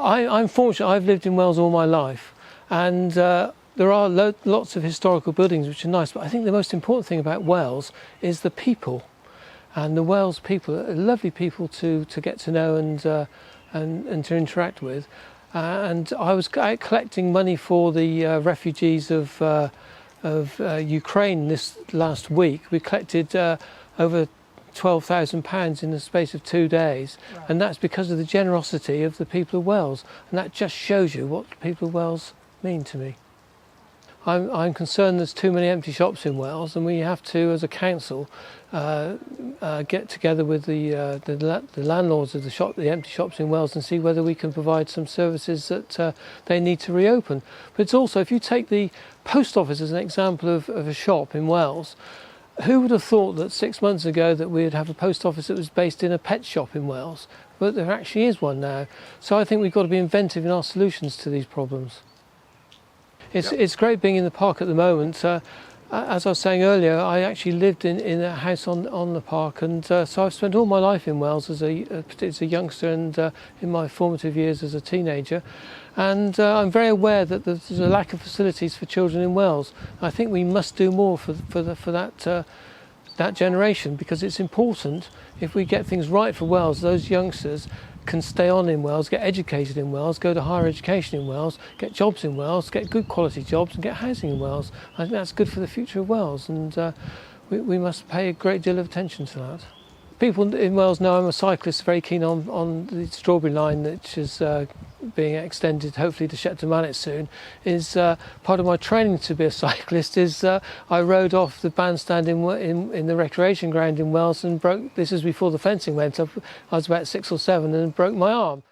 I'm fortunate. I've lived in Wales all my life, and there are lots of historical buildings which are nice, but I think the most important thing about Wales is the people. And the Wales people are lovely people to get to know and to interact with. And I was out collecting money for the refugees of Ukraine this last week. We collected over £12,000 in the space of 2 days, right. And that's because of the generosity of the people of Wales, and that just shows you what the people of Wales mean to me. I'm concerned there's too many empty shops in Wales, and we have to, as a council, get together with the landlords of the empty shops in Wales and see whether we can provide some services that they need to reopen. But it's also, if you take the post office as an example of a shop in Wales, who would have thought that 6 months ago that we'd have a post office that was based in a pet shop in Wales? But there actually is one now. So I think we've got to be inventive in our solutions to these problems. It's great being in the park at the moment. As I was saying earlier, I actually lived in a house on the park, and so I've spent all my life in Wales as a youngster and in my formative years as a teenager. And I'm very aware that there's a lack of facilities for children in Wales. I think we must do more for that generation, because it's important. If we get things right for Wales, those youngsters can stay on in Wales, get educated in Wales, go to higher education in Wales, get jobs in Wales, get good quality jobs and get housing in Wales. I think that's good for the future of Wales, and we must pay a great deal of attention to that. People in Wales know I'm a cyclist, very keen on the Strawberry Line, which is being extended hopefully to Shepton Mallet soon. Is part of my training to be a cyclist is I rode off the bandstand in the recreation ground in Wales and broke, this is before the fencing went up, I was about 6 or 7 and broke my arm.